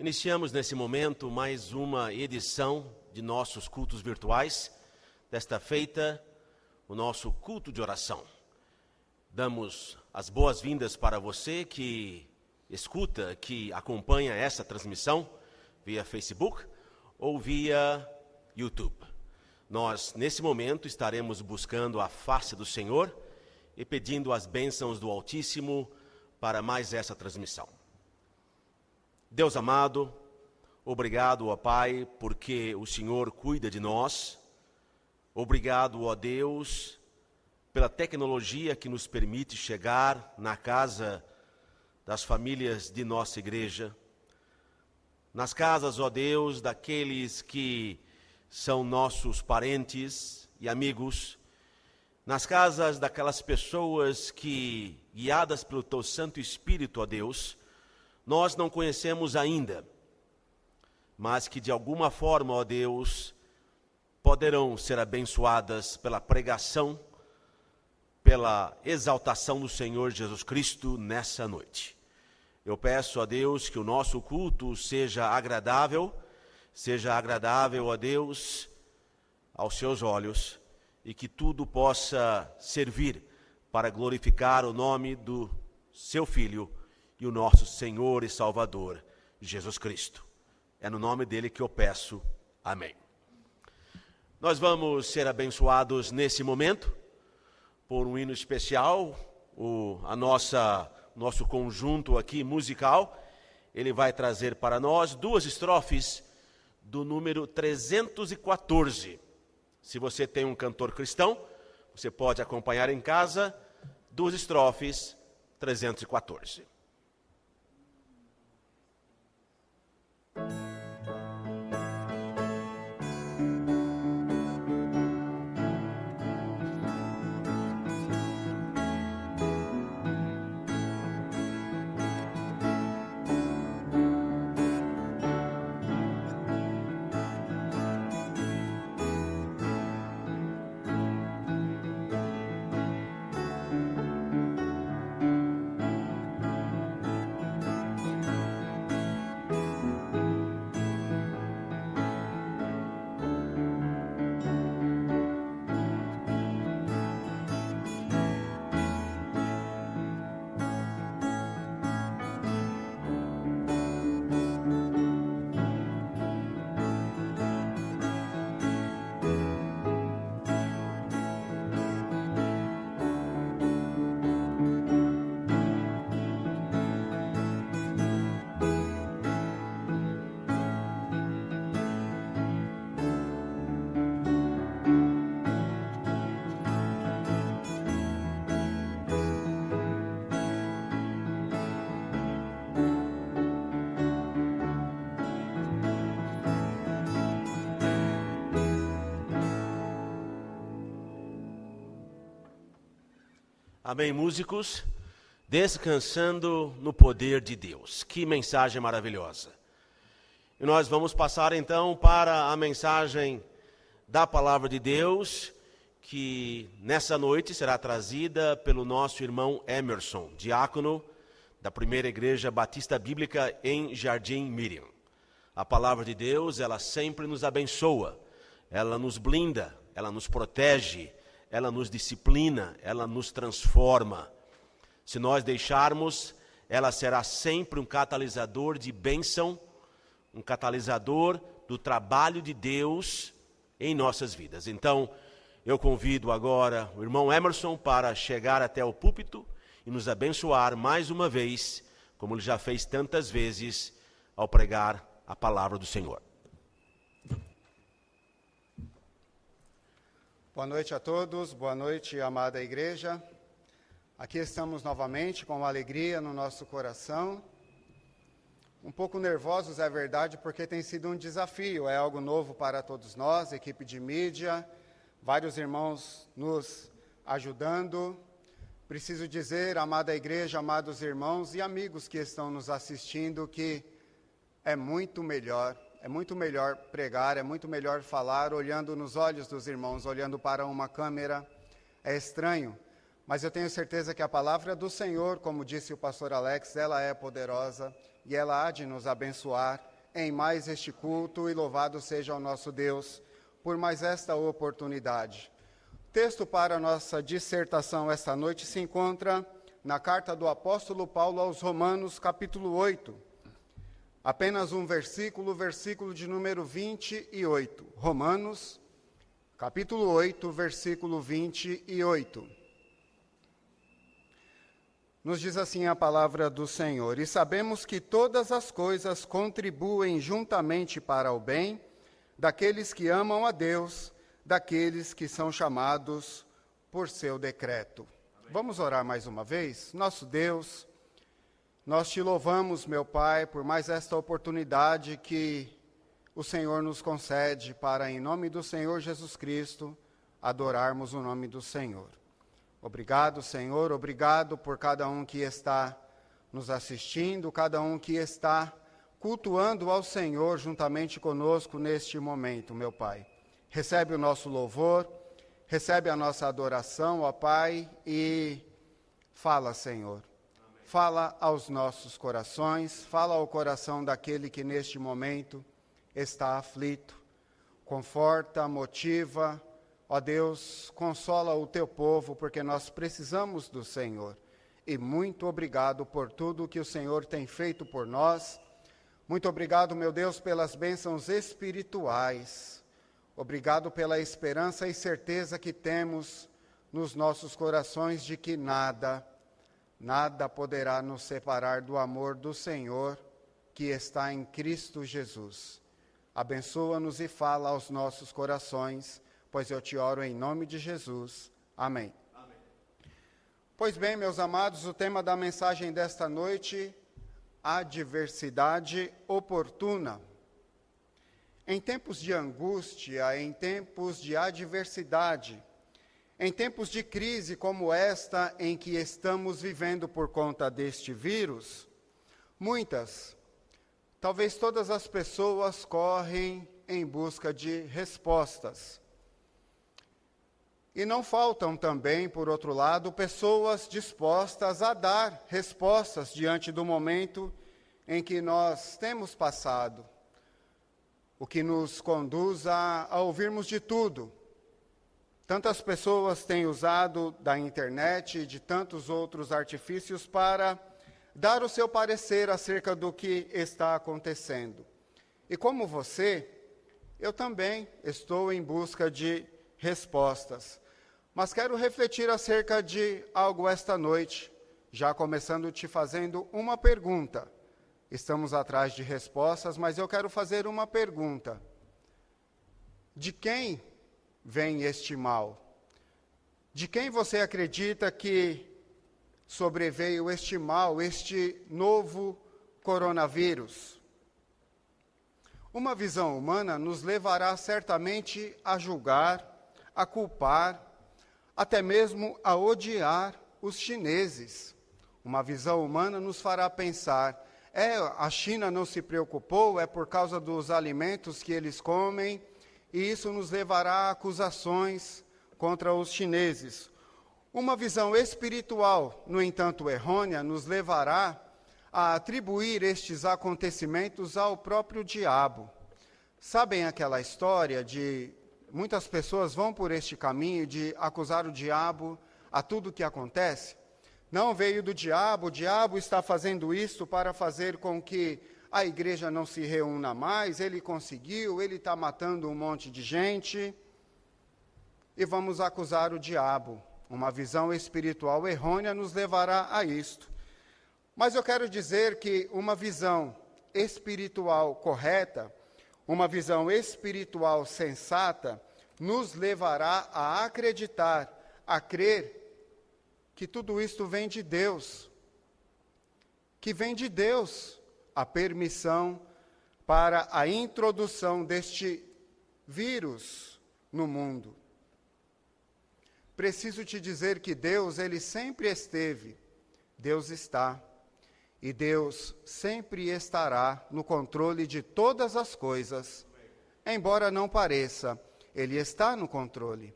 Iniciamos nesse momento mais uma edição de nossos cultos virtuais. Desta feita, o nosso culto de oração. Damos as boas-vindas para você que escuta, que acompanha essa transmissão via Facebook ou via YouTube. Nós, nesse momento, estaremos buscando a face do Senhor e pedindo as bênçãos do Altíssimo para mais essa transmissão. Deus amado, obrigado, ó Pai, porque o Senhor cuida de nós. Obrigado, ó Deus, pela tecnologia que nos permite chegar na casa das famílias de nossa igreja, nas casas, ó Deus, daqueles que são nossos parentes e amigos, nas casas daquelas pessoas que, guiadas pelo Teu Santo Espírito, ó Deus, nós não conhecemos ainda, mas que de alguma forma, ó Deus, poderão ser abençoadas pela pregação, pela exaltação do Senhor Jesus Cristo nessa noite. Eu peço a Deus que o nosso culto seja agradável, ó Deus, aos seus olhos, e que tudo possa servir para glorificar o nome do seu Filho, e o nosso Senhor e Salvador, Jesus Cristo. É no nome dele que eu peço. Amém. Nós vamos ser abençoados nesse momento por um hino especial. Nosso conjunto aqui musical, ele vai trazer para nós duas estrofes do número 314. Se você tem um cantor cristão, você pode acompanhar em casa, duas estrofes, 314. Amém, músicos? Descansando no poder de Deus. Que mensagem maravilhosa. E nós vamos passar então para a mensagem da palavra de Deus, que nessa noite será trazida pelo nosso irmão Emerson, diácono da Primeira Igreja Batista Bíblica em Jardim Miriam. A palavra de Deus, ela sempre nos abençoa, ela nos blinda, ela nos protege, ela nos disciplina, ela nos transforma. Se nós deixarmos, ela será sempre um catalisador de bênção, um catalisador do trabalho de Deus em nossas vidas. Então, eu convido agora o irmão Emerson para chegar até o púlpito e nos abençoar mais uma vez, como ele já fez tantas vezes, ao pregar a palavra do Senhor. Boa noite a todos, boa noite, amada igreja. Aqui estamos novamente com uma alegria no nosso coração. Um pouco nervosos, é verdade, porque tem sido um desafio, é algo novo para todos nós, equipe de mídia, vários irmãos nos ajudando. Preciso dizer, amada igreja, amados irmãos e amigos que estão nos assistindo, que é muito melhor pregar, é muito melhor falar olhando nos olhos dos irmãos, olhando para uma câmera. É estranho, mas eu tenho certeza que a palavra do Senhor, como disse o pastor Alex, ela é poderosa e ela há de nos abençoar em mais este culto, e louvado seja o nosso Deus por mais esta oportunidade. O texto para a nossa dissertação esta noite se encontra na carta do apóstolo Paulo aos Romanos, capítulo 8. Apenas um versículo, versículo de número 28. Romanos, capítulo 8, versículo 28. Nos diz assim a palavra do Senhor: e sabemos que todas as coisas contribuem juntamente para o bem daqueles que amam a Deus, daqueles que são chamados por seu decreto. Amém. Vamos orar mais uma vez? Nosso Deus, nós te louvamos, meu Pai, por mais esta oportunidade que o Senhor nos concede para, em nome do Senhor Jesus Cristo, adorarmos o nome do Senhor. Obrigado, Senhor, obrigado por cada um que está nos assistindo, cada um que está cultuando ao Senhor juntamente conosco neste momento, meu Pai. Recebe o nosso louvor, recebe a nossa adoração, ó Pai, e fala, Senhor. Amém. Fala aos nossos corações, fala ao coração daquele que neste momento está aflito. Conforta, motiva, ó Deus, consola o teu povo, porque nós precisamos do Senhor. E muito obrigado por tudo que o Senhor tem feito por nós. Muito obrigado, meu Deus, pelas bênçãos espirituais. Obrigado pela esperança e certeza que temos nos nossos corações de que nada poderá nos separar do amor do Senhor que está em Cristo Jesus. Abençoa-nos e fala aos nossos corações, pois eu te oro em nome de Jesus. Amém. Amém. Pois bem, meus amados, o tema da mensagem desta noite: adversidade oportuna. Em tempos de angústia, em tempos de adversidade, em tempos de crise como esta em que estamos vivendo por conta deste vírus, muitas, talvez todas as pessoas correm em busca de respostas. E não faltam também, por outro lado, pessoas dispostas a dar respostas diante do momento em que nós temos passado, o que nos conduz a ouvirmos de tudo. Tantas pessoas têm usado da internet e de tantos outros artifícios para dar o seu parecer acerca do que está acontecendo. E como você, eu também estou em busca de respostas. Mas quero refletir acerca de algo esta noite, já começando te fazendo uma pergunta. Estamos atrás de respostas, mas eu quero fazer uma pergunta. De quem vem este mal? De quem você acredita que sobreveio este mal, este novo coronavírus? Uma visão humana nos levará certamente a julgar, a culpar, até mesmo a odiar os chineses. Uma visão humana nos fará pensar: a China não se preocupou, é por causa dos alimentos que eles comem, e isso nos levará a acusações contra os chineses. Uma visão espiritual, no entanto errônea, nos levará a atribuir estes acontecimentos ao próprio diabo. Sabem aquela história de muitas pessoas vão por este caminho de acusar o diabo a tudo que acontece? Não veio do diabo, o diabo está fazendo isto para fazer com que a igreja não se reúna mais, ele conseguiu, ele está matando um monte de gente, e vamos acusar o diabo. Uma visão espiritual errônea nos levará a isto. Mas eu quero dizer que uma visão espiritual correta, uma visão espiritual sensata, nos levará a acreditar, a crer que tudo isto vem de Deus, que vem de Deus a permissão para a introdução deste vírus no mundo. Preciso te dizer que Deus, ele sempre esteve, Deus está, e Deus sempre estará no controle de todas as coisas, embora não pareça, ele está no controle.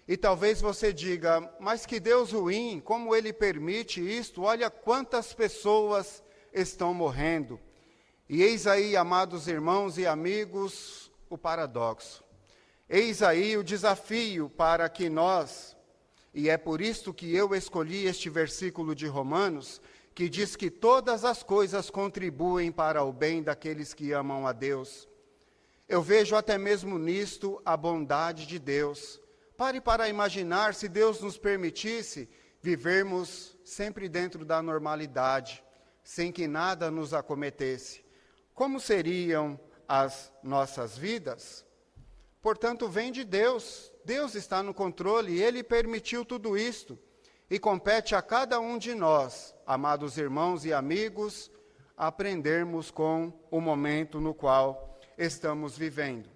E talvez você diga: mas que Deus ruim, como ele permite isto? Olha quantas pessoas estão morrendo. E eis aí, amados irmãos e amigos, o paradoxo. Eis aí o desafio para que nós, e é por isto que eu escolhi este versículo de Romanos, que diz que todas as coisas contribuem para o bem daqueles que amam a Deus. Eu vejo até mesmo nisto a bondade de Deus. Pare para imaginar se Deus nos permitisse vivermos sempre dentro da normalidade, sem que nada nos acometesse. Como seriam as nossas vidas? Portanto, vem de Deus. Deus está no controle e Ele permitiu tudo isto. E compete a cada um de nós, amados irmãos e amigos, aprendermos com o momento no qual estamos vivendo.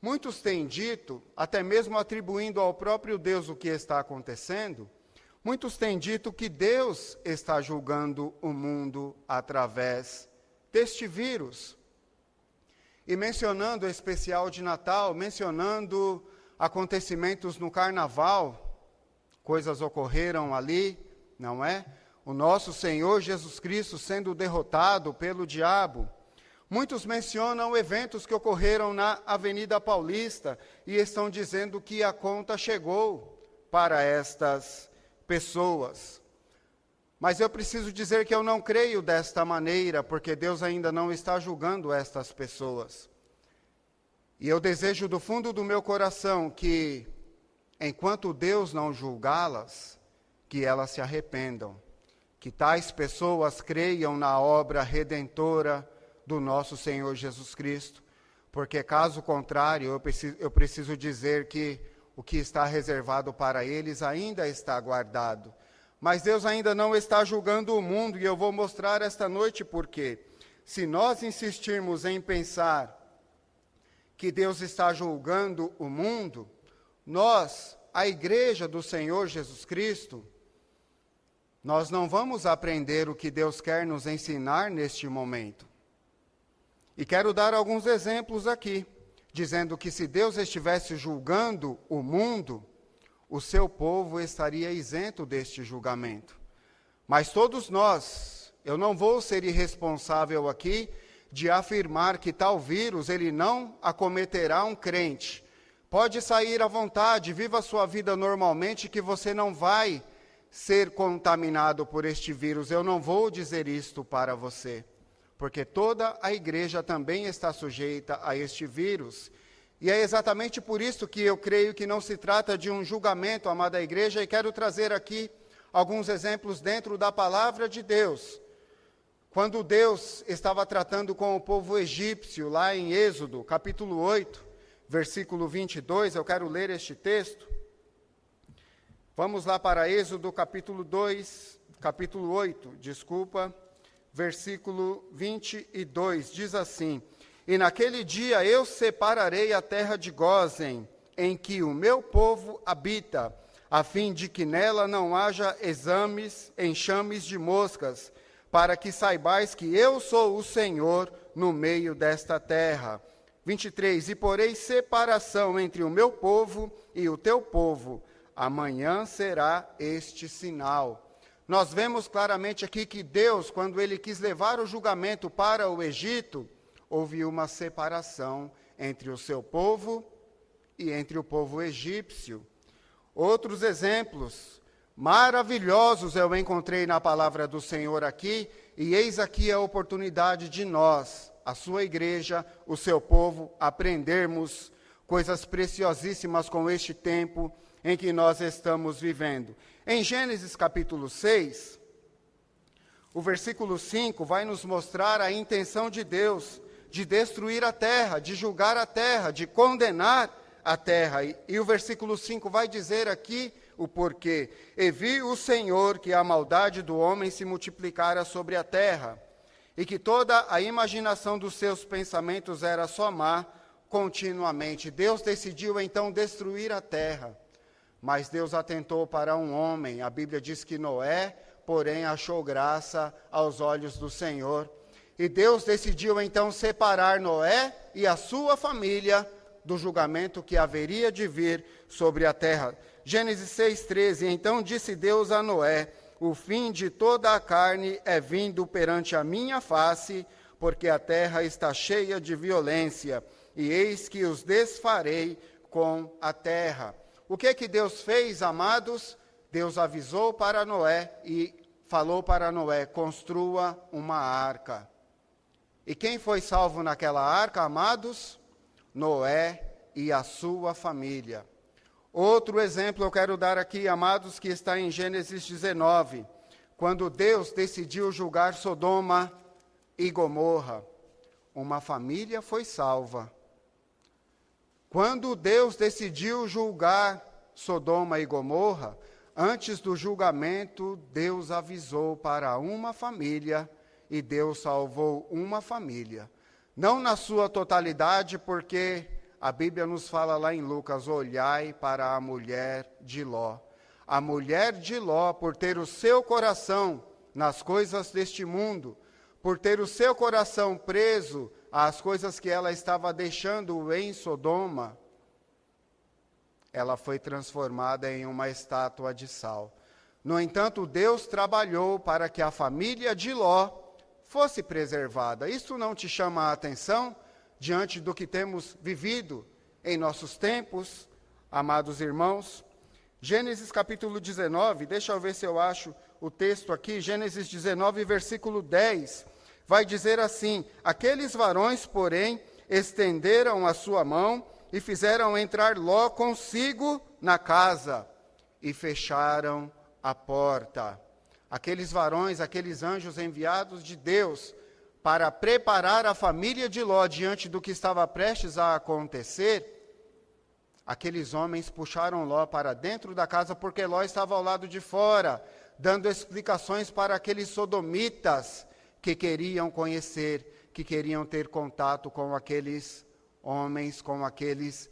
Muitos têm dito, até mesmo atribuindo ao próprio Deus o que está acontecendo, muitos têm dito que Deus está julgando o mundo através deste vírus. E mencionando o especial de Natal, mencionando acontecimentos no Carnaval, coisas ocorreram ali, não é? O nosso Senhor Jesus Cristo sendo derrotado pelo diabo. Muitos mencionam eventos que ocorreram na Avenida Paulista e estão dizendo que a conta chegou para estas pessoas. Mas eu preciso dizer que eu não creio desta maneira, porque Deus ainda não está julgando estas pessoas. E eu desejo do fundo do meu coração que, enquanto Deus não julgá-las, que elas se arrependam, que tais pessoas creiam na obra redentora do nosso Senhor Jesus Cristo, porque caso contrário, eu preciso dizer que o que está reservado para eles ainda está guardado. Mas Deus ainda não está julgando o mundo, e eu vou mostrar esta noite por quê. Se nós insistirmos em pensar que Deus está julgando o mundo, nós, a igreja do Senhor Jesus Cristo, nós não vamos aprender o que Deus quer nos ensinar neste momento. E quero dar alguns exemplos aqui, dizendo que se Deus estivesse julgando o mundo, o seu povo estaria isento deste julgamento. Mas todos nós, eu não vou ser irresponsável aqui de afirmar que tal vírus ele não acometerá um crente. Pode sair à vontade, viva a sua vida normalmente, que você não vai ser contaminado por este vírus. Eu não vou dizer isto para você, porque toda a igreja também está sujeita a este vírus. E é exatamente por isso que eu creio que não se trata de um julgamento, amada igreja, e quero trazer aqui alguns exemplos dentro da palavra de Deus. Quando Deus estava tratando com o povo egípcio, lá em Êxodo, capítulo 8, versículo 22, eu quero ler este texto. Vamos lá para Êxodo, capítulo 8, versículo 22, diz assim: E naquele dia eu separarei a terra de Gósen, em que o meu povo habita, a fim de que nela não haja enxames de moscas, para que saibais que eu sou o Senhor no meio desta terra. 23, e porei separação entre o meu povo e o teu povo. Amanhã será este sinal. Nós vemos claramente aqui que Deus, quando ele quis levar o julgamento para o Egito, houve uma separação entre o seu povo e entre o povo egípcio. Outros exemplos maravilhosos eu encontrei na palavra do Senhor aqui, e eis aqui a oportunidade de nós, a sua igreja, o seu povo, aprendermos coisas preciosíssimas com este tempo em que nós estamos vivendo. Em Gênesis capítulo 6, o versículo 5 vai nos mostrar a intenção de Deus de destruir a terra, de julgar a terra, de condenar a terra. E o versículo 5 vai dizer aqui o porquê. E viu o Senhor que a maldade do homem se multiplicara sobre a terra, e que toda a imaginação dos seus pensamentos era só má continuamente. Deus decidiu então destruir a terra, mas Deus atentou para um homem. A Bíblia diz que Noé, porém, achou graça aos olhos do Senhor. E Deus decidiu então separar Noé e a sua família do julgamento que haveria de vir sobre a terra. Gênesis 6,13, então disse Deus a Noé: o fim de toda a carne é vindo perante a minha face, porque a terra está cheia de violência, e eis que os desfarei com a terra. O que Deus fez, amados? Deus avisou para Noé e falou para Noé: construa uma arca. E quem foi salvo naquela arca, amados? Noé e a sua família. Outro exemplo eu quero dar aqui, amados, que está em Gênesis 19, quando Deus decidiu julgar Sodoma e Gomorra. Uma família foi salva. Quando Deus decidiu julgar Sodoma e Gomorra, antes do julgamento, Deus avisou para uma família e Deus salvou uma família. Não na sua totalidade, porque a Bíblia nos fala lá em Lucas: olhai para a mulher de Ló. A mulher de Ló, por ter o seu coração nas coisas deste mundo, por ter o seu coração preso às coisas que ela estava deixando em Sodoma, ela foi transformada em uma estátua de sal. No entanto, Deus trabalhou para que a família de Ló fosse preservada. Isso não te chama a atenção diante do que temos vivido em nossos tempos, amados irmãos? Gênesis capítulo 19, deixa eu ver se eu acho o texto aqui. Gênesis 19, versículo 10, vai dizer assim: aqueles varões, porém, estenderam a sua mão e fizeram entrar Ló consigo na casa e fecharam a porta. Aqueles varões, aqueles anjos enviados de Deus para preparar a família de Ló diante do que estava prestes a acontecer, aqueles homens puxaram Ló para dentro da casa, porque Ló estava ao lado de fora, dando explicações para aqueles sodomitas que queriam conhecer, que queriam ter contato com aqueles homens, com aqueles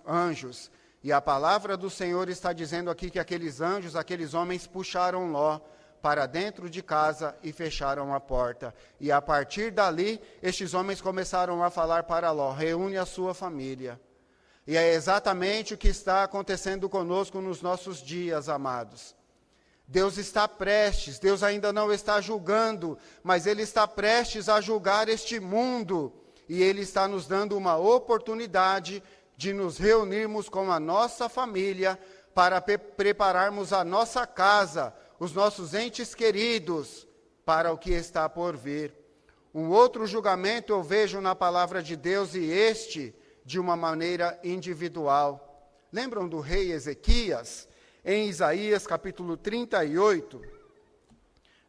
anjos. E a palavra do Senhor está dizendo aqui que aqueles anjos, aqueles homens puxaram Ló para dentro de casa e fecharam a porta. E a partir dali, estes homens começaram a falar para Ló: reúne a sua família. E é exatamente o que está acontecendo conosco nos nossos dias, amados. Deus está prestes, Deus ainda não está julgando, mas Ele está prestes a julgar este mundo. E Ele está nos dando uma oportunidade de nos reunirmos com a nossa família para prepararmos a nossa casa, os nossos entes queridos, para o que está por vir. Um outro julgamento eu vejo na palavra de Deus, e este de uma maneira individual. Lembram do rei Ezequias? Em Isaías capítulo 38,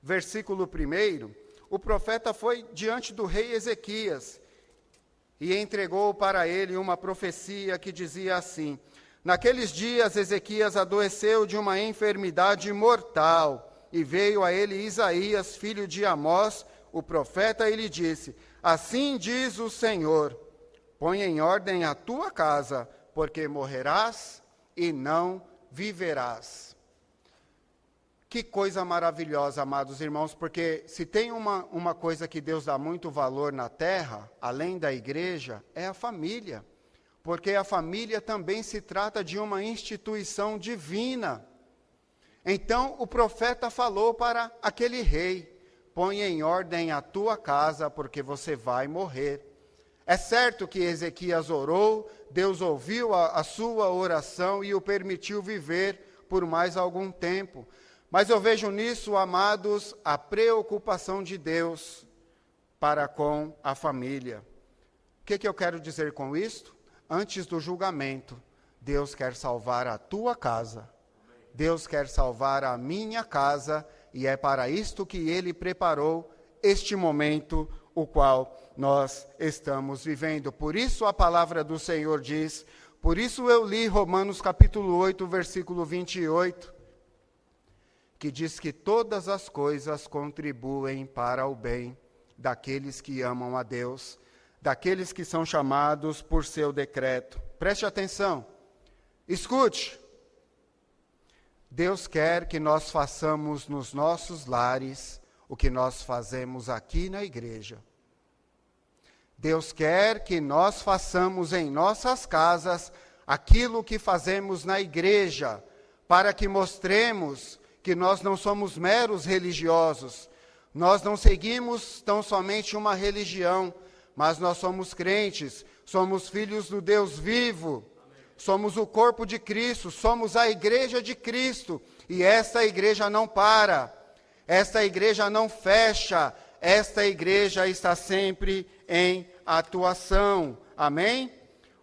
versículo 1, o profeta foi diante do rei Ezequias e entregou para ele uma profecia que dizia assim: naqueles dias Ezequias adoeceu de uma enfermidade mortal, e veio a ele Isaías, filho de Amós, o profeta, e lhe disse: assim diz o Senhor, põe em ordem a tua casa, porque morrerás e não viverás. Que coisa maravilhosa, amados irmãos, porque se tem uma coisa que Deus dá muito valor na terra, além da igreja, é a família. Porque a família também se trata de uma instituição divina. Então o profeta falou para aquele rei: põe em ordem a tua casa, porque você vai morrer. É certo que Ezequias orou, Deus ouviu a sua oração e o permitiu viver por mais algum tempo. Mas eu vejo nisso, amados, a preocupação de Deus para com a família. O que eu quero dizer com isto? Antes do julgamento, Deus quer salvar a tua casa. Deus quer salvar a minha casa, e é para isto que Ele preparou este momento, o qual nós estamos vivendo. Por isso a palavra do Senhor diz, por isso eu li Romanos capítulo 8, versículo 28, que diz que todas as coisas contribuem para o bem daqueles que amam a Deus, daqueles que são chamados por seu decreto. Preste atenção, escute. Deus quer que nós façamos nos nossos lares o que nós fazemos aqui na igreja. Deus quer que nós façamos em nossas casas aquilo que fazemos na igreja, para que mostremos que nós não somos meros religiosos, Nós não seguimos tão somente uma religião, mas nós somos crentes, somos filhos do Deus vivo, somos o corpo de Cristo, somos a igreja de Cristo, e esta igreja não para, esta igreja não fecha, esta igreja está sempre em atuação. Amém?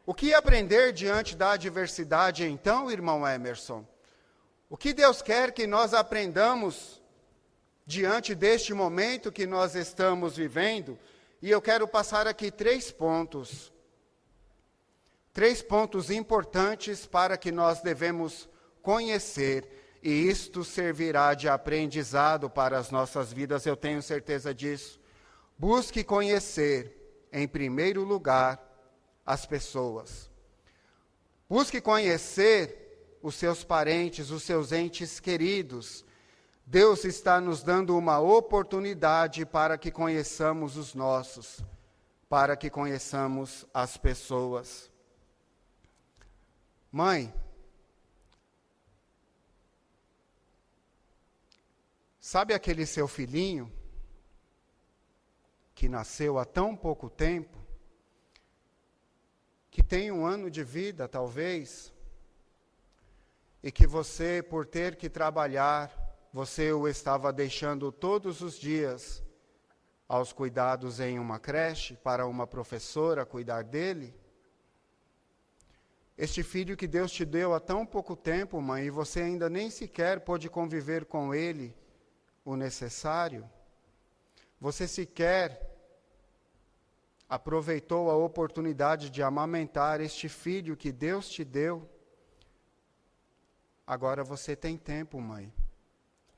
O que aprender diante da adversidade, então, irmão Emerson? O que Deus quer que nós aprendamos diante deste momento que nós estamos vivendo? E eu quero passar aqui 3 pontos. 3 pontos importantes para que nós devemos conhecer, e isto servirá de aprendizado para as nossas vidas, eu tenho certeza disso. Busque conhecer, em primeiro lugar, as pessoas. Busque conhecer os seus parentes, os seus entes queridos. Deus está nos dando uma oportunidade para que conheçamos os nossos, para que conheçamos as pessoas. Mãe, sabe aquele seu filhinho que nasceu há tão pouco tempo, que tem 1 ano de vida, talvez, e que você, por ter que trabalhar, você o estava deixando todos os dias aos cuidados em uma creche, para uma professora cuidar dele? Este filho que Deus te deu há tão pouco tempo, mãe, e você ainda nem sequer pôde conviver com ele o necessário? Você sequer aproveitou a oportunidade de amamentar este filho que Deus te deu? Agora você tem tempo, mãe,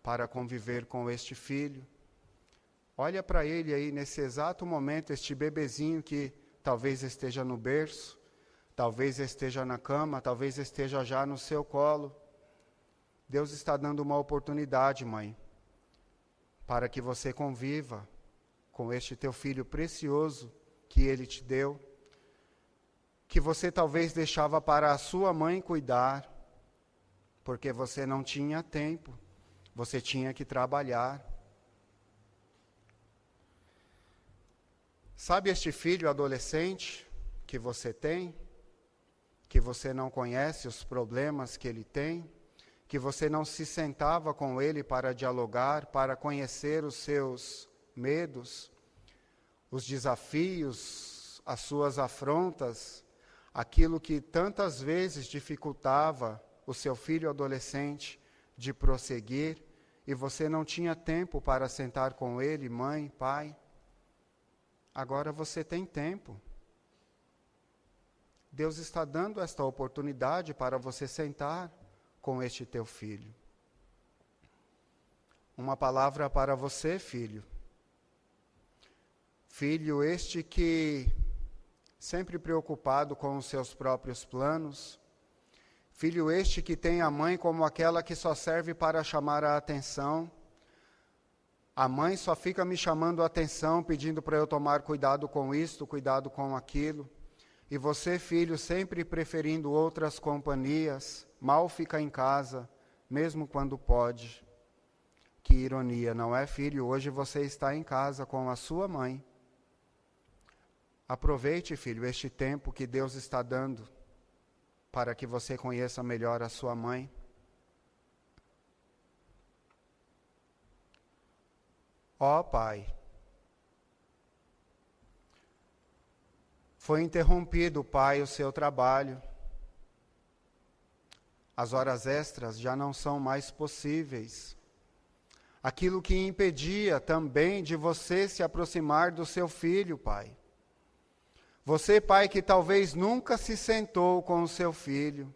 para conviver com este filho. Olha para ele aí nesse exato momento, este bebezinho que talvez esteja no berço, talvez esteja na cama, talvez esteja já no seu colo. Deus está dando uma oportunidade, mãe, para que você conviva com este teu filho precioso que ele te deu, que você talvez deixava para a sua mãe cuidar, porque você não tinha tempo, você tinha que trabalhar. Sabe este filho adolescente que você tem, que você não conhece os problemas que ele tem, que você não se sentava com ele para dialogar, para conhecer os seus medos, os desafios, as suas afrontas, aquilo que tantas vezes dificultava o seu filho adolescente de prosseguir, e você não tinha tempo para sentar com ele, mãe, pai. Agora você tem tempo. Deus está dando esta oportunidade para você sentar com este teu filho. Uma palavra para você, filho. Filho este que, sempre preocupado com os seus próprios planos, filho este que tem a mãe como aquela que só serve para chamar a atenção. A mãe só fica me chamando a atenção, pedindo para eu tomar cuidado com isto, cuidado com aquilo. E você, filho, sempre preferindo outras companhias, mal fica em casa, mesmo quando pode. Que ironia, não é, filho? Hoje você está em casa com a sua mãe. Aproveite, filho, este tempo que Deus está dando para que você conheça melhor a sua mãe. Ó Pai, foi interrompido, Pai, o seu trabalho. As horas extras já não são mais possíveis. Aquilo que impedia também de você se aproximar do seu filho, Pai. Você, pai, que talvez nunca se sentou com o seu filho,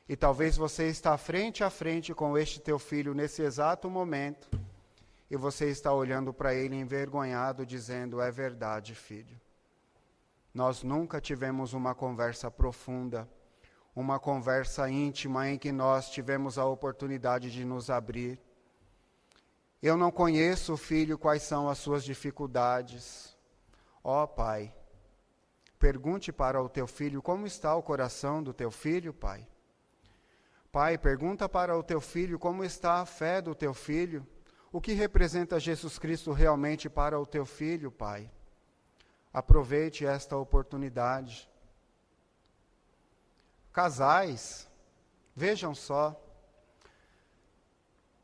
e talvez você está frente a frente com este teu filho nesse exato momento, e você está olhando para ele envergonhado, dizendo: é verdade, filho. Nós nunca tivemos uma conversa profunda, uma conversa íntima em que nós tivemos a oportunidade de nos abrir. Eu não conheço, filho, quais são as suas dificuldades. Ó, pai, pergunte para o teu filho como está o coração do teu filho, pai. Pai, pergunta para o teu filho como está a fé do teu filho, O que representa Jesus Cristo realmente para o teu filho, Pai? Aproveite esta oportunidade. Casais, vejam só.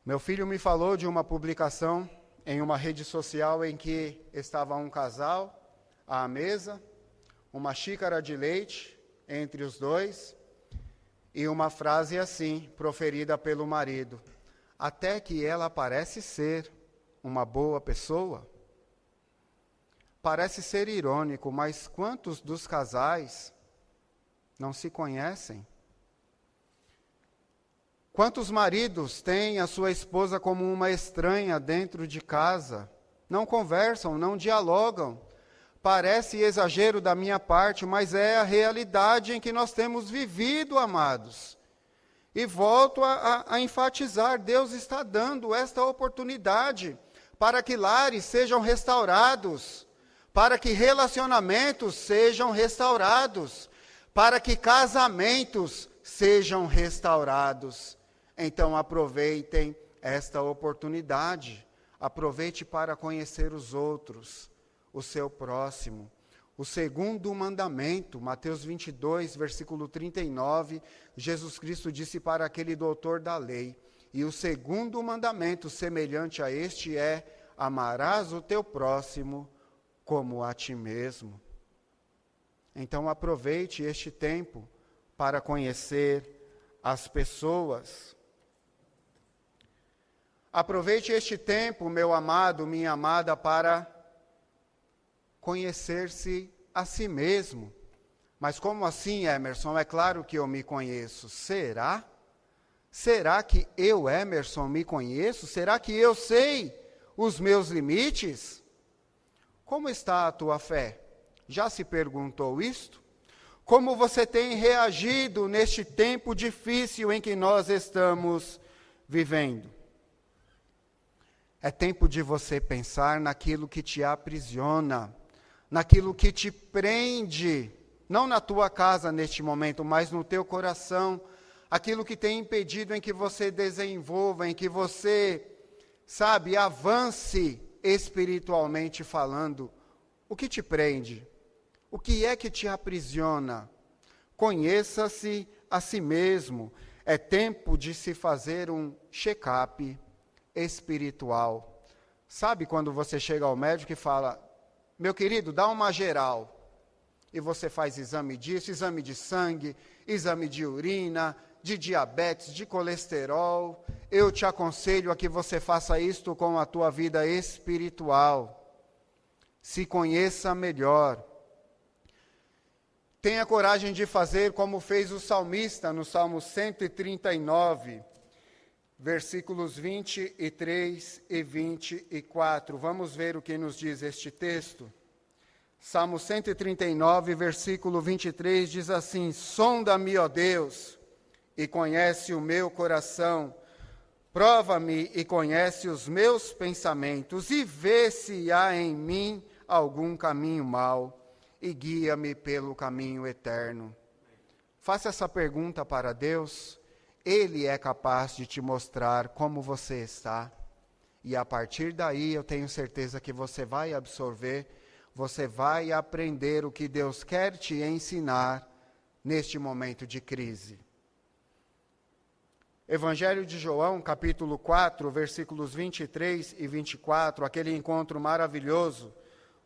Meu filho me falou de uma publicação em uma rede social em que estava um casal à mesa, uma xícara de leite entre os dois e uma frase assim, proferida pelo marido: até que ela parece ser uma boa pessoa. Parece ser irônico, mas quantos dos casais não se conhecem? Quantos maridos têm a sua esposa como uma estranha dentro de casa? Não conversam, não dialogam. Parece exagero da minha parte, mas é a realidade em que nós temos vivido, amados. E volto a enfatizar, Deus está dando esta oportunidade para que lares sejam restaurados, para que relacionamentos sejam restaurados, para que casamentos sejam restaurados. Então aproveitem esta oportunidade, aproveite para conhecer os outros, o seu próximo. O segundo mandamento, Mateus 22, versículo 39, Jesus Cristo disse para aquele doutor da lei: e o segundo mandamento, semelhante a este, é: amarás o teu próximo como a ti mesmo. Então aproveite este tempo para conhecer as pessoas. Aproveite este tempo, meu amado, minha amada, para conhecer-se a si mesmo. Mas como assim, Emerson? É claro que eu me conheço. Será? Será que eu, Emerson, me conheço? Será que eu sei os meus limites? Como está a tua fé? Já se perguntou isto? Como você tem reagido neste tempo difícil em que nós estamos vivendo? É tempo de você pensar naquilo que te aprisiona, naquilo que te prende, não na tua casa neste momento, mas no teu coração, aquilo que tem impedido em que você desenvolva, em que você, avance espiritualmente falando. O que te prende? O que é que te aprisiona? Conheça-se a si mesmo. É tempo de se fazer um check-up espiritual. Sabe quando você chega ao médico e fala: meu querido, dá uma geral. E você faz exame disso, exame de sangue, exame de urina, de diabetes, de colesterol. Eu te aconselho a que você faça isto com a tua vida espiritual. Se conheça melhor. Tenha coragem de fazer como fez o salmista no Salmo 139, versículos 23 e 24. Vamos ver o que nos diz este texto. Salmo 139, versículo 23, diz assim: sonda-me, ó Deus, e conhece o meu coração. Prova-me e conhece os meus pensamentos, e vê se há em mim algum caminho mau, e guia-me pelo caminho eterno. Faça essa pergunta para Deus. Ele é capaz de te mostrar como você está. E a partir daí eu tenho certeza que você vai absorver, você vai aprender o que Deus quer te ensinar neste momento de crise. Evangelho de João, capítulo 4, versículos 23 e 24, aquele encontro maravilhoso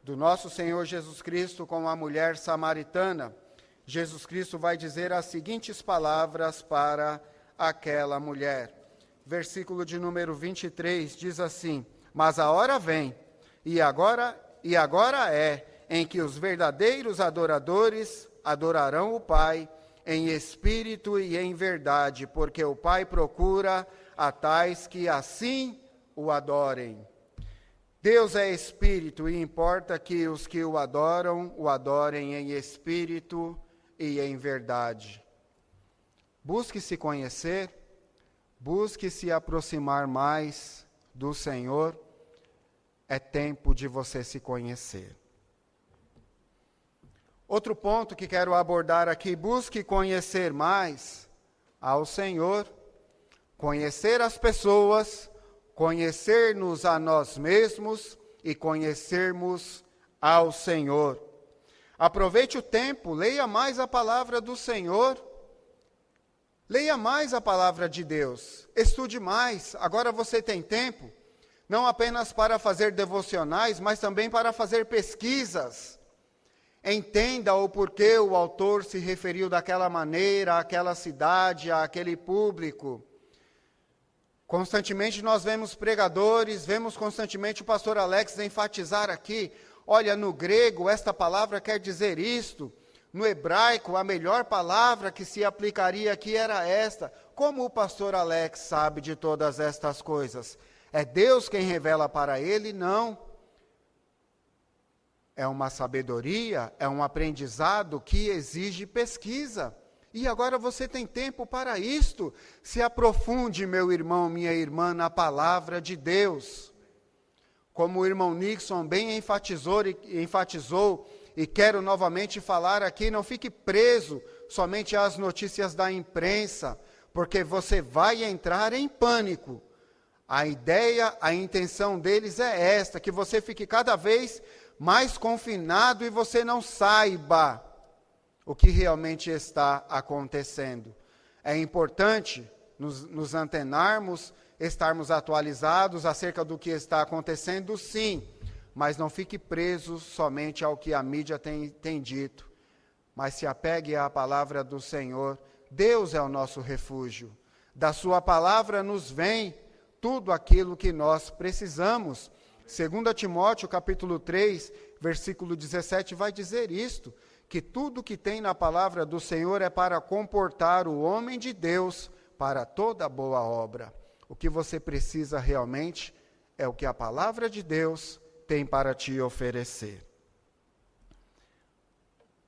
do nosso Senhor Jesus Cristo com a mulher samaritana. Jesus Cristo vai dizer as seguintes palavras para aquela mulher. Versículo de número 23 diz assim: mas a hora vem, e agora é, em que os verdadeiros adoradores adorarão o Pai em espírito e em verdade, porque o Pai procura a tais que assim o adorem. Deus é espírito e importa que os que o adorem em espírito e em verdade. Busque se conhecer, busque se aproximar mais do Senhor. É tempo de você se conhecer. Outro ponto que quero abordar aqui: busque conhecer mais ao Senhor, conhecer as pessoas, conhecer-nos a nós mesmos e conhecermos ao Senhor. Aproveite o tempo, leia mais a palavra do Senhor, leia mais a palavra de Deus, estude mais. Agora você tem tempo, não apenas para fazer devocionais, mas também para fazer pesquisas. Entenda o porquê o autor se referiu daquela maneira, àquela cidade, àquele público. Constantemente nós vemos pregadores, vemos constantemente o pastor Alex enfatizar aqui, olha, no grego esta palavra quer dizer isto, no hebraico a melhor palavra que se aplicaria aqui era esta. Como o pastor Alex sabe de todas estas coisas? É Deus quem revela para ele? Não. É uma sabedoria, é um aprendizado que exige pesquisa. E agora você tem tempo para isto. Se aprofunde, meu irmão, minha irmã, na palavra de Deus. Como o irmão Nixon bem enfatizou, e quero novamente falar aqui, não fique preso somente às notícias da imprensa, porque você vai entrar em pânico. A ideia, a intenção deles é esta, que você fique cada vez mais confinado e você não saiba o que realmente está acontecendo. É importante nos antenarmos, estarmos atualizados acerca do que está acontecendo, sim, mas não fique preso somente ao que a mídia tem dito, mas se apegue à palavra do Senhor. Deus é o nosso refúgio. Da sua palavra nos vem tudo aquilo que nós precisamos. 2 Timóteo, capítulo 3, versículo 17, vai dizer isto, que tudo que tem na palavra do Senhor é para comportar o homem de Deus para toda boa obra. O que você precisa realmente é o que a palavra de Deus tem para te oferecer.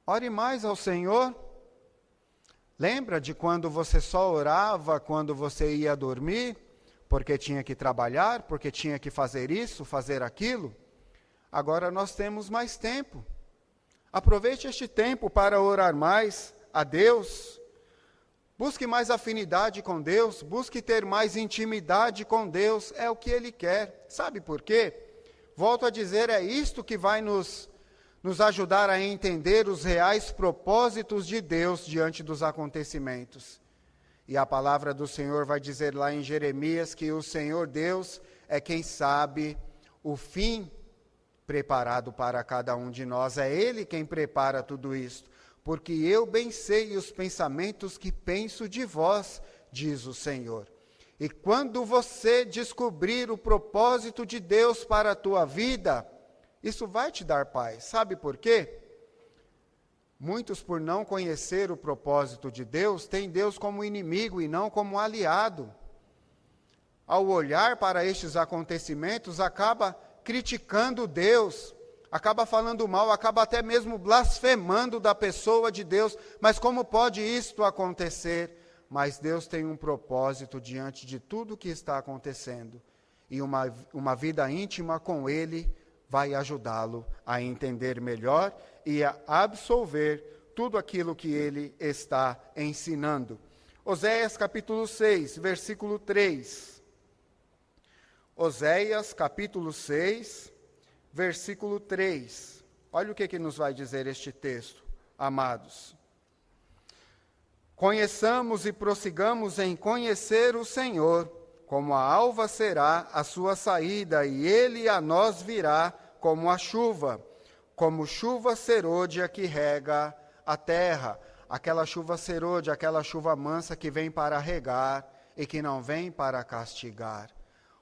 Ore mais ao Senhor. Lembra de quando você só orava quando você ia dormir? Porque tinha que trabalhar, porque tinha que fazer isso, fazer aquilo? Agora nós temos mais tempo. Aproveite este tempo para orar mais a Deus. Busque mais afinidade com Deus, busque ter mais intimidade com Deus, é o que Ele quer. Sabe por quê? Volto a dizer, é isto que vai nos ajudar a entender os reais propósitos de Deus diante dos acontecimentos. E a palavra do Senhor vai dizer lá em Jeremias que o Senhor Deus é quem sabe o fim preparado para cada um de nós. É Ele quem prepara tudo isto. Porque eu bem sei os pensamentos que penso de vós, diz o Senhor. E quando você descobrir o propósito de Deus para a tua vida, isso vai te dar paz. Sabe por quê? Muitos, por não conhecer o propósito de Deus, têm Deus como inimigo e não como aliado. Ao olhar para estes acontecimentos, acaba criticando Deus, acaba falando mal, acaba até mesmo blasfemando da pessoa de Deus. Mas como pode isto acontecer? Mas Deus tem um propósito diante de tudo que está acontecendo. E uma vida íntima com Ele vai ajudá-lo a entender melhor e a absolver tudo aquilo que Ele está ensinando. Oséias capítulo 6, versículo 3. Oséias capítulo 6, versículo 3. Olha o que nos vai dizer este texto, amados. Conheçamos e prossigamos em conhecer o Senhor, como a alva será a sua saída, e Ele a nós virá como a chuva, como chuva serôdia que rega a terra. Aquela chuva serôdia, aquela chuva mansa que vem para regar e que não vem para castigar.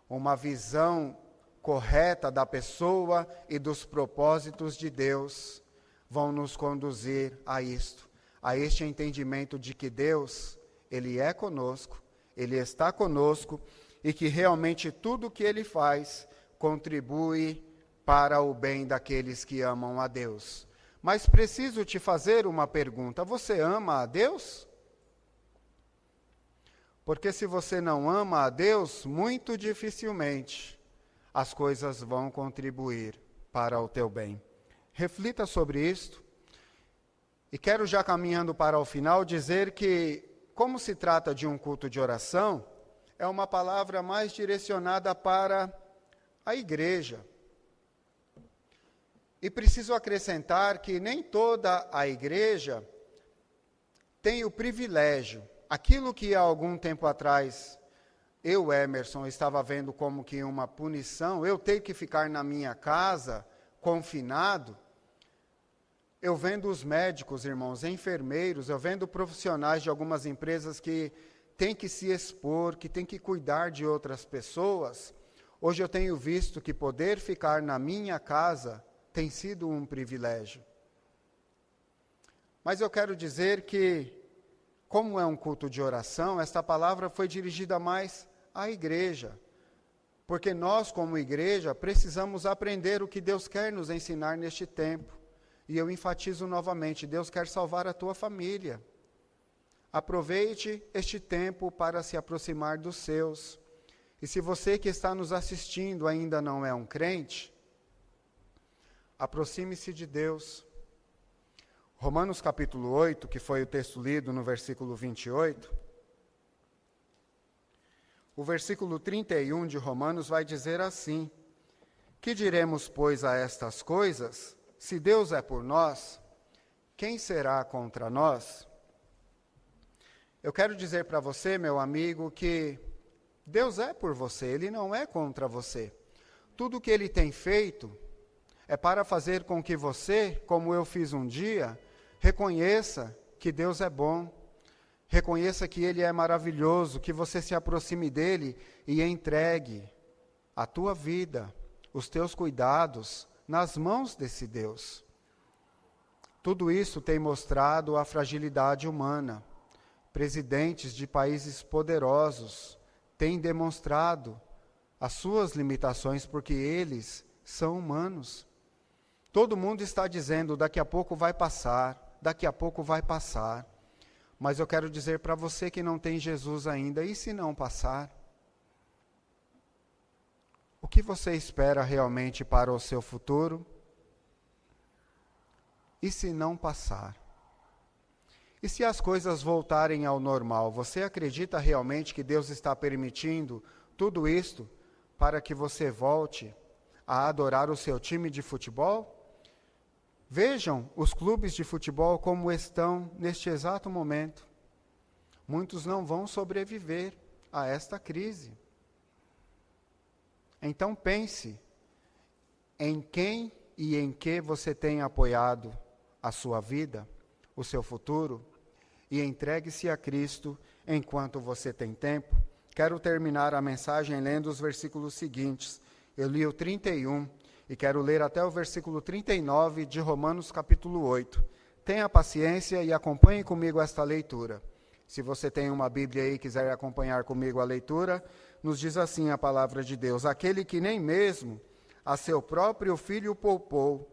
Uma visão correta da pessoa e dos propósitos de Deus vão nos conduzir a isto, a este entendimento de que Deus, Ele é conosco, Ele está conosco e que realmente tudo o que Ele faz contribui para o bem daqueles que amam a Deus. Mas preciso te fazer uma pergunta: você ama a Deus? Porque se você não ama a Deus, muito dificilmente as coisas vão contribuir para o teu bem. Reflita sobre isto. E quero, já caminhando para o final, dizer que, como se trata de um culto de oração, é uma palavra mais direcionada para a igreja. E preciso acrescentar que nem toda a igreja tem o privilégio. Aquilo que há algum tempo atrás eu, Emerson, estava vendo como que uma punição, eu ter que ficar na minha casa, confinado, eu vendo os médicos, irmãos, enfermeiros, eu vendo profissionais de algumas empresas que têm que se expor, que têm que cuidar de outras pessoas. Hoje eu tenho visto que poder ficar na minha casa tem sido um privilégio. Mas eu quero dizer que, como é um culto de oração, esta palavra foi dirigida mais à igreja. Porque nós, como igreja, precisamos aprender o que Deus quer nos ensinar neste tempo. E eu enfatizo novamente, Deus quer salvar a tua família. Aproveite este tempo para se aproximar dos seus. E se você que está nos assistindo ainda não é um crente, aproxime-se de Deus. Romanos capítulo 8, que foi o texto lido no versículo 28, o versículo 31 de Romanos vai dizer assim: que diremos, pois, a estas coisas? Se Deus é por nós, quem será contra nós? Eu quero dizer para você, meu amigo, que Deus é por você, Ele não é contra você. Tudo que Ele tem feito é para fazer com que você, como eu fiz um dia, reconheça que Deus é bom, reconheça que Ele é maravilhoso, que você se aproxime dEle e entregue a tua vida, os teus cuidados nas mãos desse Deus. Tudo isso tem mostrado a fragilidade humana. Presidentes de países poderosos têm demonstrado as suas limitações porque eles são humanos. Todo mundo está dizendo, daqui a pouco vai passar, daqui a pouco vai passar. Mas eu quero dizer para você que não tem Jesus ainda, e se não passar? O que você espera realmente para o seu futuro? E se não passar? E se as coisas voltarem ao normal, você acredita realmente que Deus está permitindo tudo isto para que você volte a adorar o seu time de futebol? Vejam os clubes de futebol como estão neste exato momento. Muitos não vão sobreviver a esta crise. Então pense em quem e em que você tem apoiado a sua vida, o seu futuro, e entregue-se a Cristo enquanto você tem tempo. Quero terminar a mensagem lendo os versículos seguintes. Eu li o 31 e quero ler até o versículo 39 de Romanos capítulo 8. Tenha paciência e acompanhe comigo esta leitura. Se você tem uma Bíblia aí e quiser acompanhar comigo a leitura, nos diz assim a palavra de Deus: aquele que nem mesmo a seu próprio filho poupou,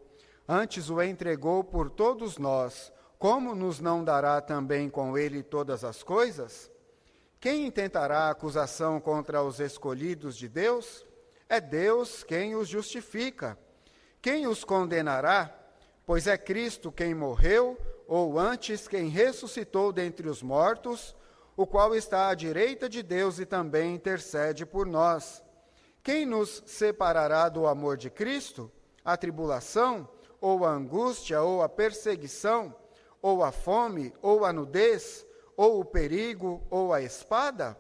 antes o entregou por todos nós, como nos não dará também com ele todas as coisas? Quem intentará acusação contra os escolhidos de Deus? É Deus quem os justifica. Quem os condenará? Pois é Cristo quem morreu, ou antes quem ressuscitou dentre os mortos, o qual está à direita de Deus e também intercede por nós. Quem nos separará do amor de Cristo? A tribulação, ou a angústia, ou a perseguição, ou a fome, ou a nudez, ou o perigo, ou a espada?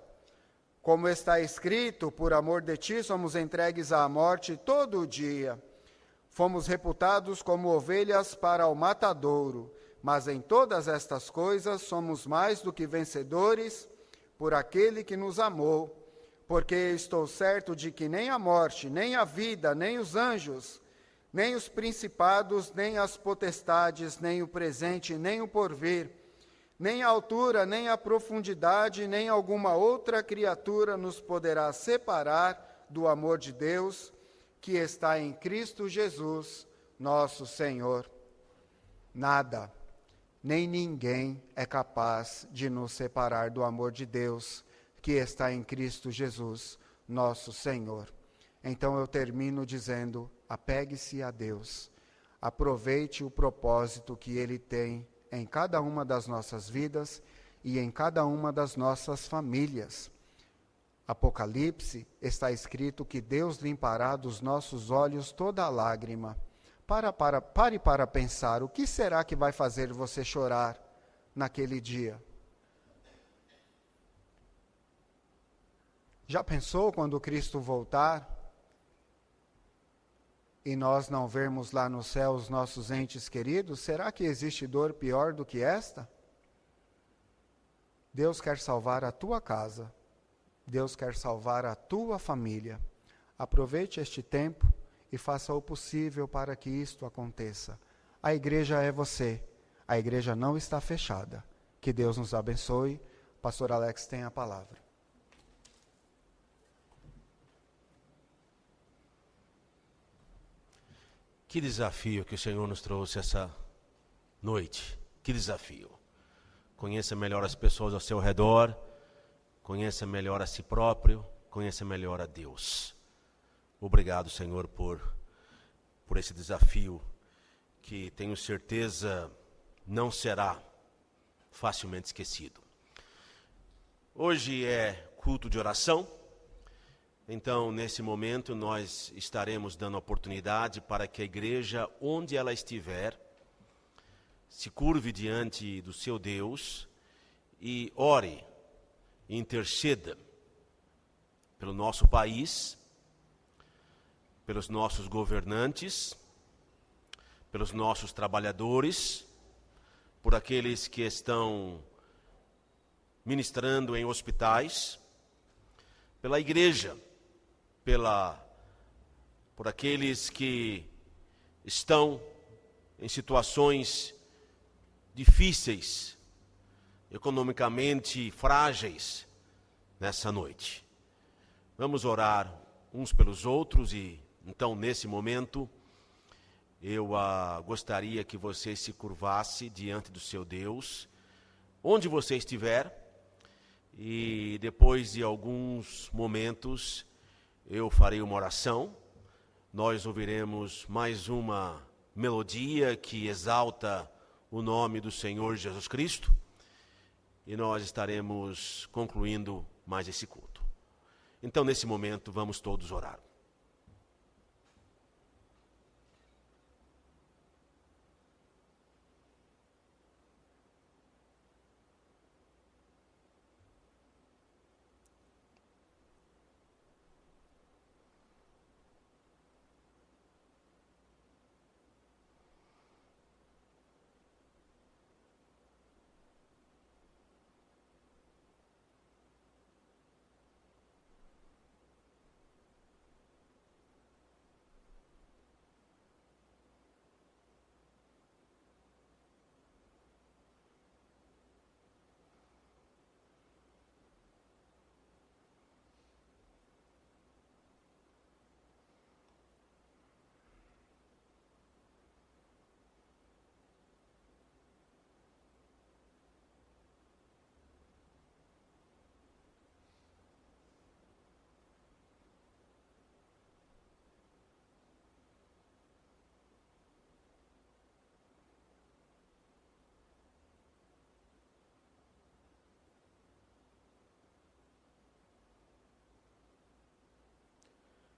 Como está escrito, por amor de ti somos entregues à morte todo o dia. Fomos reputados como ovelhas para o matadouro, mas em todas estas coisas somos mais do que vencedores por aquele que nos amou, porque estou certo de que nem a morte, nem a vida, nem os anjos, nem os principados, nem as potestades, nem o presente, nem o porvir, nem a altura, nem a profundidade, nem alguma outra criatura nos poderá separar do amor de Deus, que está em Cristo Jesus, nosso Senhor. Nada, nem ninguém é capaz de nos separar do amor de Deus, que está em Cristo Jesus, nosso Senhor. Então eu termino dizendo: apegue-se a Deus, aproveite o propósito que Ele tem em cada uma das nossas vidas e em cada uma das nossas famílias. Apocalipse está escrito que Deus limpará dos nossos olhos toda lágrima. Pare para pensar, o que será que vai fazer você chorar naquele dia? Já pensou quando Cristo voltar e nós não vermos lá no céu os nossos entes queridos? Será que existe dor pior do que esta? Deus quer salvar a tua casa. Deus quer salvar a tua família. Aproveite este tempo e faça o possível para que isto aconteça. A igreja é você. A igreja não está fechada. Que Deus nos abençoe. Pastor Alex tem a palavra. Que desafio que o Senhor nos trouxe essa noite. Que desafio. Conheça melhor as pessoas ao seu redor. Conheça melhor a si próprio. Conheça melhor a Deus. Obrigado, Senhor, por esse desafio que tenho certeza não será facilmente esquecido. Hoje é culto de oração. Então, nesse momento, nós estaremos dando oportunidade para que a igreja, onde ela estiver, se curve diante do seu Deus e ore, e interceda pelo nosso país, pelos nossos governantes, pelos nossos trabalhadores, por aqueles que estão ministrando em hospitais, pela igreja, por aqueles que estão em situações difíceis, economicamente frágeis nessa noite. Vamos orar uns pelos outros e, então, nesse momento, eu gostaria que você se curvasse diante do seu Deus, onde você estiver, e depois de alguns momentos eu farei uma oração. Nós ouviremos mais uma melodia que exalta o nome do Senhor Jesus Cristo e nós estaremos concluindo mais esse culto. Então, nesse momento, vamos todos orar.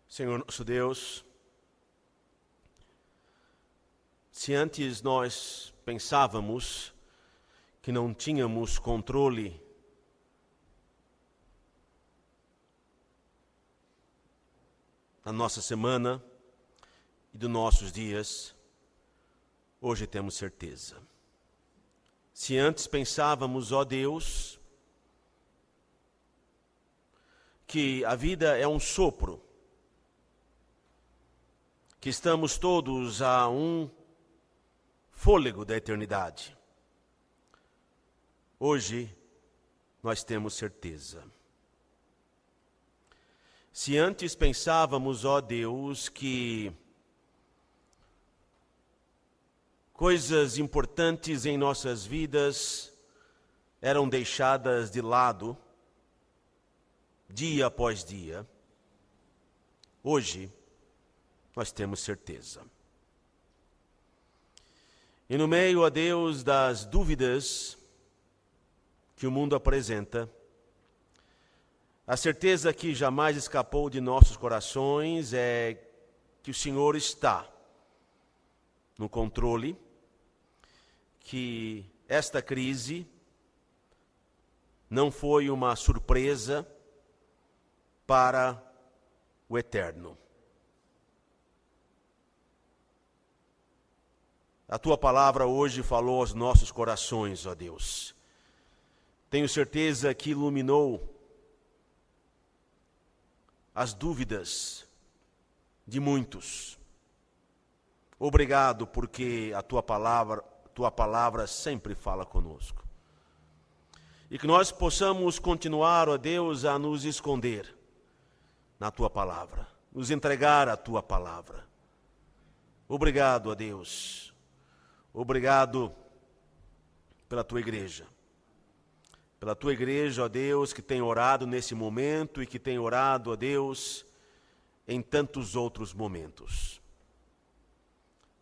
Senhor nosso Deus, se antes nós pensávamos que não tínhamos controle da nossa semana e dos nossos dias, hoje temos certeza. Se antes pensávamos, ó Deus, que a vida é um sopro, que estamos todos a um fôlego da eternidade. Hoje, nós temos certeza. Se antes pensávamos, ó Deus, que coisas importantes em nossas vidas eram deixadas de lado, dia após dia, hoje, nós temos certeza. E no meio, ó Deus, das dúvidas que o mundo apresenta, A certeza que jamais escapou de nossos corações é que o Senhor está no controle, que esta crise não foi uma surpresa para o eterno. A tua palavra hoje falou aos nossos corações, ó Deus. Tenho certeza que iluminou as dúvidas de muitos. Obrigado, porque a tua palavra sempre fala conosco. E que nós possamos continuar, ó Deus, a nos esconder na tua palavra, nos entregar a tua palavra. Obrigado, ó Deus. Obrigado pela tua igreja. Pela tua igreja, ó Deus, que tem orado nesse momento e que tem orado, ó Deus, em tantos outros momentos.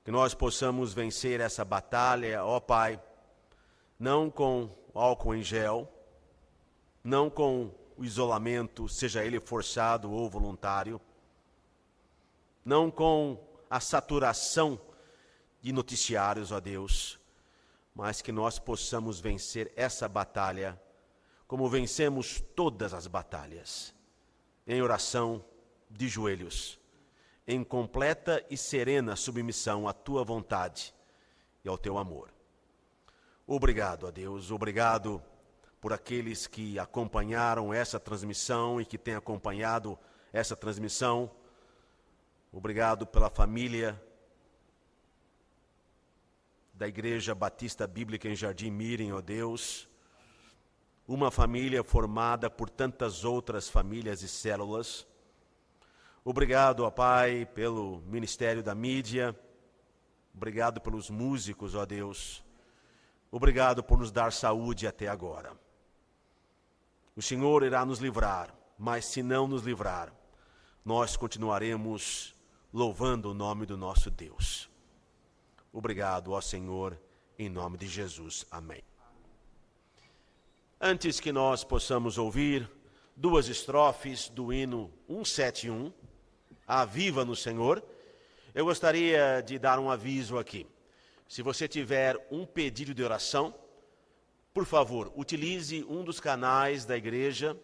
Que nós possamos vencer essa batalha, ó Pai, não com álcool em gel, não com o isolamento, seja ele forçado ou voluntário, não com a saturação de noticiários, ó Deus, mas que nós possamos vencer essa batalha como vencemos todas as batalhas, em oração, de joelhos, em completa e serena submissão à tua vontade e ao teu amor. Obrigado, ó Deus, obrigado por aqueles que acompanharam essa transmissão e que têm acompanhado essa transmissão. Obrigado pela família da Igreja Batista Bíblica em Jardim Mirim, ó Deus. Uma família formada por tantas outras famílias e células. Obrigado, ó Pai, pelo ministério da mídia. Obrigado pelos músicos, ó Deus. Obrigado por nos dar saúde até agora. O Senhor irá nos livrar, mas se não nos livrar, nós continuaremos louvando o nome do nosso Deus. Obrigado, ó Senhor, em nome de Jesus. Amém. Antes que nós possamos ouvir duas estrofes do hino 171, A Viva no Senhor, eu gostaria de dar um aviso aqui. Se você tiver um pedido de oração, por favor, utilize um dos canais da igreja.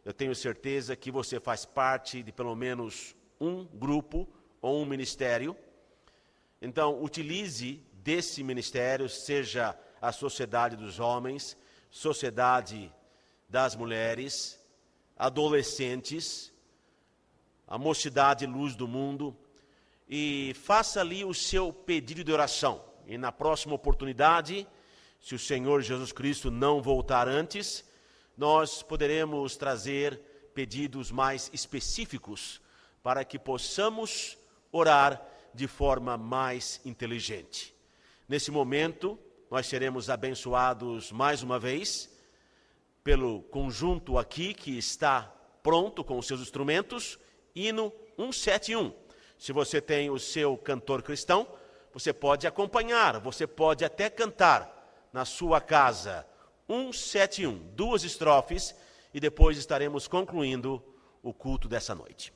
Eu tenho certeza que você faz parte de pelo menos um grupo ou um ministério. Então, utilize desse ministério, seja a Sociedade dos Homens, Sociedade das Mulheres, adolescentes, a Mocidade Luz do Mundo, e faça ali o seu pedido de oração. E na próxima oportunidade, se o Senhor Jesus Cristo não voltar antes, nós poderemos trazer pedidos mais específicos para que possamos orar de forma mais inteligente. Nesse momento, nós seremos abençoados mais uma vez pelo conjunto aqui que está pronto com os seus instrumentos, hino 171. Se você tem o seu cantor cristão, você pode acompanhar, você pode até cantar na sua casa 171, duas estrofes, e depois estaremos concluindo o culto dessa noite.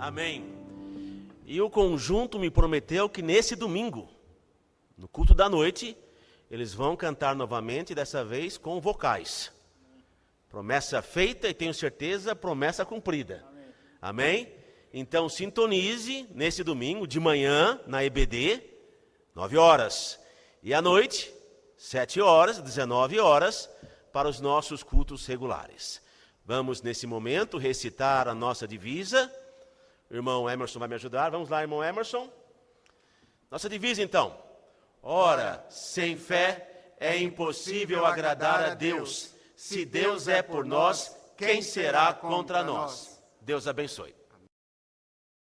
Amém. E o conjunto me prometeu que nesse domingo, no culto da noite, eles vão cantar novamente, dessa vez com vocais. Promessa feita e tenho certeza, promessa cumprida. Amém? Então sintonize nesse domingo, de manhã, na EBD, 9 horas. E à noite, 7 horas, 19 horas, para os nossos cultos regulares. Vamos, nesse momento, recitar a nossa divisa. O irmão Emerson vai me ajudar. Vamos lá, irmão Emerson. Nossa divisa, então. Ora, sem fé é impossível agradar a Deus. Se Deus é por nós, quem será contra nós? Deus abençoe.